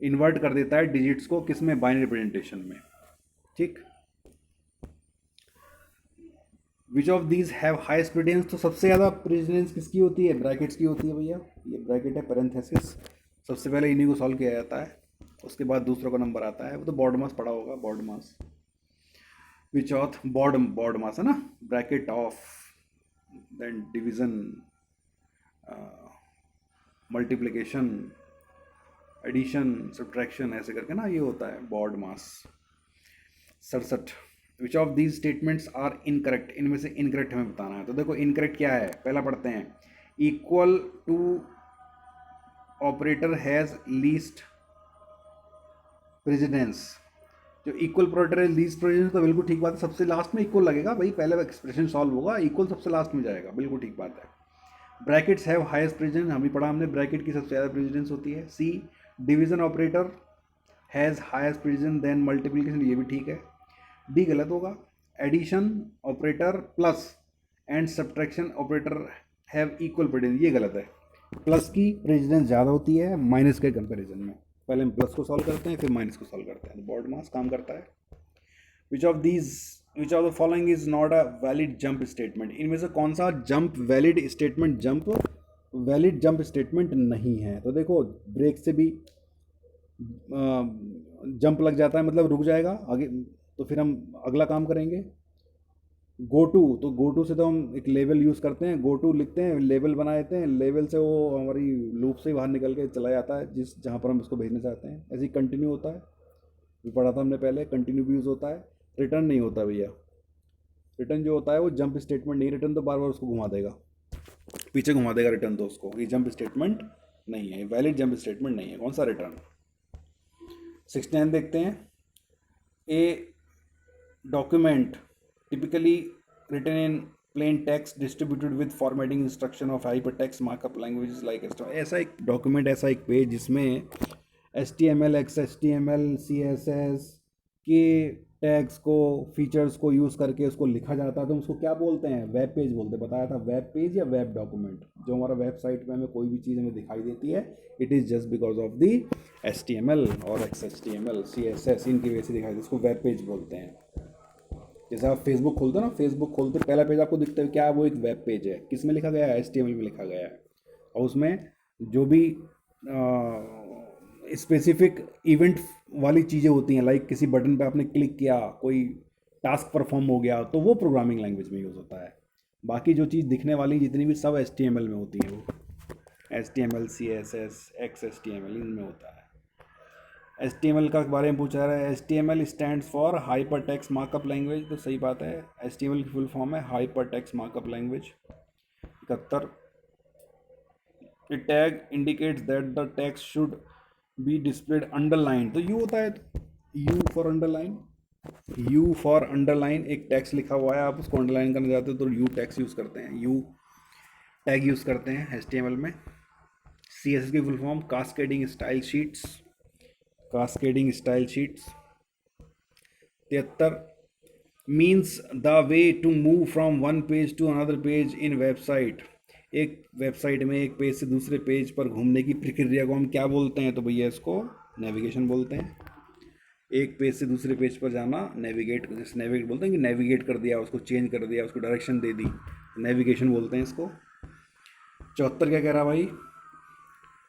इन्वर्ट कर देता है डिजिट्स को, किस में, बाइनरी रिप्रेजेंटेशन में, ठीक। विच of these have highest precedence, तो सबसे ज़्यादा प्रेसिडेंस किसकी होती है, ब्रैकेट्स की होती है भैया। ये ब्रैकेट है, पैरेंथेसिस, सबसे पहले इन्हीं को सॉल्व किया जाता है, उसके बाद दूसरों का नंबर आता है, वो तो बॉर्ड मास पढ़ा होगा, BODMAS. Which of BODMAS है ना, bracket of, then division, multiplication, addition, subtraction, ऐसे करके ना ये होता है BODMAS. 67, which of these statements are incorrect, इनमें से इनकरेक्ट हमें बताना है। तो देखो इनकरेक्ट क्या है, पहला पढ़ते हैं, equal to operator has least precedence, जो इक्वल ऑपरेटर है लीस्ट प्रेसिडेंस, तो बिल्कुल ठीक बात है, सबसे लास्ट में इक्वल लगेगा भाई, पहले एक्सप्रेशन सॉल्व होगा, इक्वल सबसे लास्ट में जाएगा, बिल्कुल ठीक बात है। ब्रैकेट्स हैव हाईएस्ट प्रेसिडेंस, हम भी पढ़ा हमने, ब्रैकेट की सबसे ज़्यादा प्रेसिडेंस होती है। C, division operator has highest precedence then multiplication, ये भी ठीक है। डी गलत होगा, addition operator plus and subtraction operator have equal precedence, ये गलत है। प्लस की प्रेसिडेंस ज़्यादा होती है माइनस के कंपैरिजन में, पहले हम प्लस को सॉल्व करते हैं फिर माइनस को सॉल्व करते हैं, तो बॉर्ड मास काम करता है। विच of the following is not a valid jump statement, इनमें से कौन सा jump valid statement, valid jump statement नहीं है। तो देखो ब्रेक से भी जंप लग जाता है, मतलब रुक जाएगा आगे, तो फिर हम अगला काम करेंगे। गो टू, तो गो टू से तो हम एक लेवल यूज़ करते हैं, गो टू लिखते हैं, लेवल बना देते हैं, लेवल से वो हमारी लूप से बाहर निकल के चला जाता है जिस जहाँ पर हम उसको भेजना चाहते हैं। ऐसे ही कंटिन्यू होता है, भी पढ़ा था हमने पहले, कंटिन्यू भी यूज़ होता है। रिटर्न नहीं होता भैया, रिटर्न जो होता है वो जंप स्टेटमेंट नहीं, रिटर्न तो बार बार उसको घुमा देगा, पीछे घुमा देगा रिटर्न, तो उसको ये जंप स्टेटमेंट नहीं है, वैलिड जंप स्टेटमेंट नहीं है। कौन सा, रिटर्न। 69 देखते हैं, a document typically written in plain text distributed with formatting instruction of hypertext markup languages like HTML, ऐसा एक डॉक्यूमेंट, ऐसा एक पेज जिसमें HTML, XHTML, CSS के टैग्स को, फीचर्स को यूज़ करके उसको लिखा जाता है, तो उसको क्या बोलते हैं, वेब पेज बोलते हैं। बताया था वेब पेज या वेब डॉक्यूमेंट, जो हमारा वेबसाइट में हमें कोई भी चीज़ हमें दिखाई देती है, it is just because of the HTML और XHTML, CSS, इनकी वजह से दिखाई देती है, उसको वेब पेज बोलते हैं। जैसे आप फेसबुक खोलते हो ना, फेसबुक खोलते पहला पेज आपको दिखता है क्या है, वो एक वेब पेज है, किस में लिखा गया है, HTML में लिखा गया है। और उसमें जो भी स्पेसिफिक इवेंट वाली चीज़ें होती हैं, लाइक किसी बटन पे आपने क्लिक किया, कोई टास्क परफॉर्म हो गया, तो वो प्रोग्रामिंग लैंग्वेज में यूज़ होता है। बाकी जो चीज़ दिखने वाली जितनी भी सब HTML में होती हैं, वो HTML, CSS, XHTML इनमें होता है। HTML का बारे में पूछा रहा है, HTML stands for hyper text markup language, तो सही बात है, HTML की फुल फॉर्म है hyper text markup language. 71, A tag indicates that the text should be displayed underline, तो यू होता है, you for underline, you for underline, एक टेक्स्ट लिखा हुआ है, आप उसको अंडरलाइन करना चाहते हो तो यू टेक्स्ट यूज़ करते हैं, यू टैग यूज़ करते हैं HTML में। CSS की full form cascading style sheets, cascading style sheets. 73, means the way to move from one page to another page in website, एक वेबसाइट में एक पेज से दूसरे पेज पर घूमने की प्रक्रिया को हम क्या बोलते हैं, तो भैया इसको नेविगेशन बोलते हैं। एक पेज से दूसरे पेज पर जाना नेविगेट, जैसे नेविगेट बोलते हैं कि नेविगेट कर दिया, उसको चेंज कर दिया, उसको डायरेक्शन दे दी, नेविगेशन बोलते हैं इसको। 74 क्या कह रहा भाई,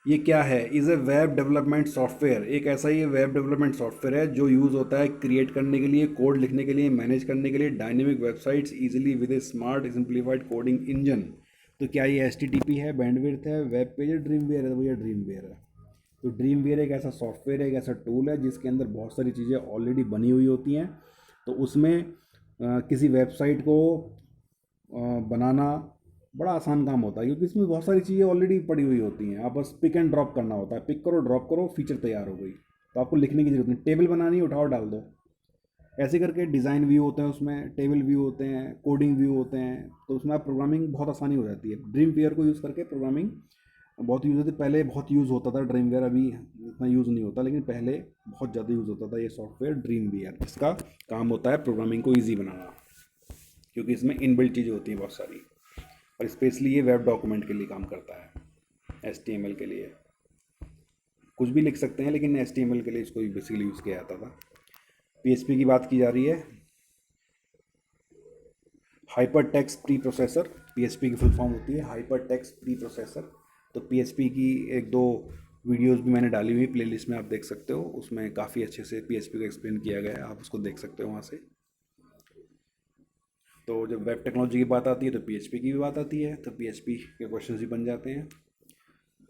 ये क्या है, is a web development software, एक ऐसा ही वेब डेवलपमेंट सॉफ्टवेयर है जो यूज़ होता है क्रिएट करने के लिए, कोड लिखने के लिए, मैनेज करने के लिए dynamic websites easily with A smart simplified coding engine. तो क्या ये HTTP है, बैंडविड्थ है, वेब पेज है, ड्रीमवेयर है, तो भैया ड्रीमवेयर है। तो ड्रीमवेयर एक ऐसा सॉफ्टवेयर है, एक ऐसा टूल है जिसके अंदर बहुत सारी चीज़ें ऑलरेडी बनी हुई होती हैं, तो उसमें किसी वेबसाइट को बनाना बड़ा आसान काम होता है, क्योंकि इसमें बहुत सारी चीज़ें ऑलरेडी पड़ी हुई होती हैं, आप बस पिक एंड ड्रॉप करना होता है, पिक करो ड्रॉप करो, फीचर तैयार हो गई, तो आपको लिखने की जरूरत नहीं, टेबल बनानी है उठाओ डाल दो, ऐसे करके डिज़ाइन व्यू होते हैं उसमें, टेबल व्यू होते हैं, कोडिंग व्यू होते हैं, तो उसमें आप प्रोग्रामिंग बहुत आसानी हो जाती है। ड्रीमवेयर को यूज़ करके प्रोग्रामिंग बहुत यूज़ होती है, पहले बहुत यूज़ होता था ड्रीमवेयर, अभी इतना यूज़ नहीं होता, लेकिन पहले बहुत ज़्यादा यूज़ होता था ये सॉफ्टवेयर ड्रीमवेयर, जिसका काम होता है प्रोग्रामिंग को ईजी बनाना, क्योंकि इसमें इनबिल्ट चीज़ें होती हैं बहुत सारी, और स्पेशली ये वेब डॉक्यूमेंट के लिए काम करता है, HTML के लिए कुछ भी लिख सकते हैं, लेकिन HTML के लिए इसको बेसिकली यूज़ किया जाता था। PHP की बात की जा रही है, hyper text pre processor, PHP की फुल फॉर्म होती है हाइपर टेक्स्ट प्री प्रोसेसर। तो PHP की एक दो वीडियोस भी मैंने डाली हुई प्लेलिस्ट में, आप देख सकते हो, उसमें काफ़ी अच्छे से PHP को एक्सप्लेन किया गया है, आप उसको देख सकते हो वहाँ से। तो जब वेब टेक्नोलॉजी की बात आती है तो PHP की भी बात आती है, तो PHP के क्वेश्चन भी बन जाते हैं।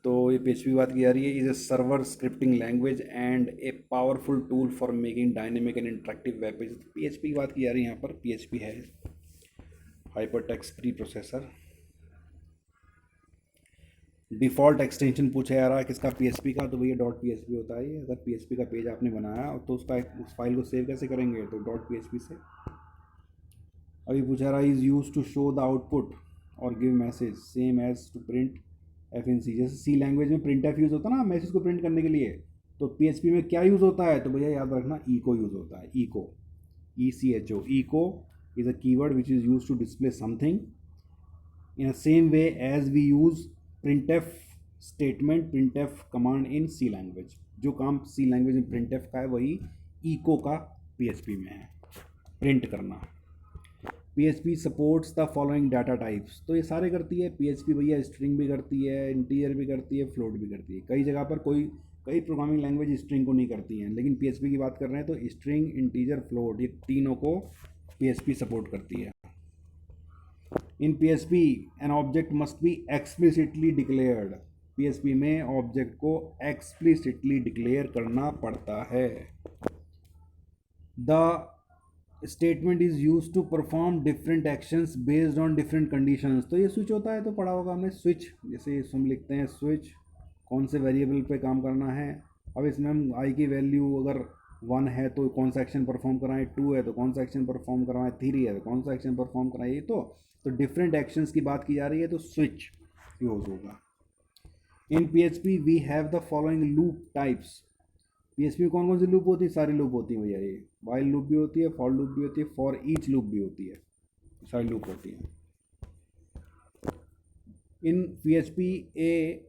तो ये PHP की बात की जा रही है, is a server scripting language and a powerful tool for making dynamic and interactive web page. PHP की बात की जा रही है यहाँ पर, PHP है hyper text pre processor. Default extension पूछा जा रहा है किसका, PHP का, तो भैया .php होता है ये। अगर PHP का पेज आपने बनाया तो उसका उस फाइल को सेव कैसे करेंगे, तो .php से। अभी पूछा रहा है, is use to show the output और give message same as to print FNC, जैसे C लैंग्वेज में प्रिंट एफ यूज़ होता है ना मैसेज को प्रिंट करने के लिए, तो PHP में क्या यूज़ होता है, तो भैया याद रखना echo यूज़ होता है, echo, ECHO, echo is a keyword which is used to display something in the same way as we use printf statement, printf command in C language. जो काम C लैंग्वेज में printf का है वही echo का PHP में है, print करना। PHP supports the following data types, तो ये सारे करती है PHP भैया, स्ट्रिंग भी करती है, इंटीजर भी करती है, फ्लोट भी करती है। कई जगह पर कई प्रोग्रामिंग लैंग्वेज स्ट्रिंग को नहीं करती हैं, लेकिन PHP की बात कर रहे हैं तो स्ट्रिंग, इंटीजर, फ्लोट, ये तीनों को PHP सपोर्ट करती है। In PHP an object must be explicitly declared, PHP में ऑब्जेक्ट को एक्सप्लिसिटली डिक्लेयर करना पड़ता है। The statement is use to perform different actions based on different conditions, तो ये स्विच होता है, तो पढ़ा होगा हमने स्विच, जैसे हम लिखते हैं स्विच, कौन से वेरिएबल पे काम करना है। अब इसमें हम i की वैल्यू अगर 1 है तो कौन सा एक्शन परफॉर्म कराएं, 2 है तो कौन सा एक्शन परफॉर्म कराएं, 3 है तो कौन सा एक्शन परफॉर्म कराएं, तो डिफरेंट एक्शंस की बात की जा रही है, तो स्विच यूज होगा। In PHP we have the following loop types, PHP में कौन कौन सी लूप होती है, सारी लूप होती है भैया, ये वाइल लूप भी होती है, फॉर लूप भी होती है, फॉर ईच लूप भी होती है, सारी लूप होती है। In PHP A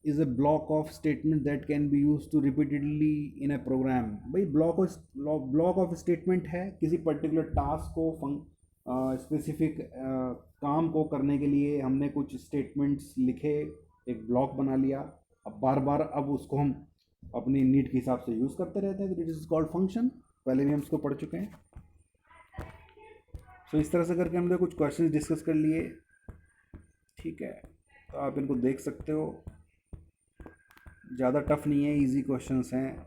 is a block of statement that can be used to repeatedly in a program. भाई ब्लॉक ऑफ स्टेटमेंट है किसी पर्टिकुलर टास्क को स्पेसिफिक काम को करने के लिए हमने कुछ स्टेटमेंट्स लिखे, एक ब्लॉक बना लिया, अब बार बार अब उसको हम अपनी नीड के हिसाब से यूज़ करते रहते हैं, तो इट इज़ कॉल्ड फंक्शन। पहले भी हम इसको पढ़ चुके हैं। तो इस तरह से करके हमने कुछ क्वेश्चन डिस्कस कर लिए, ठीक है, तो आप इनको देख सकते हो। ज़्यादा टफ नहीं है, इजी क्वेश्चंस हैं।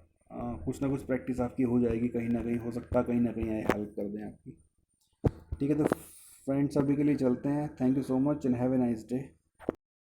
कुछ ना कुछ प्रैक्टिस आपकी हो जाएगी, कहीं ना कहीं हो सकता है, कहीं ना कहीं हेल्प कर दें आपकी। ठीक है, तो फ्रेंड्स अभी के लिए चलते हैं। Thank you so much and have a nice day.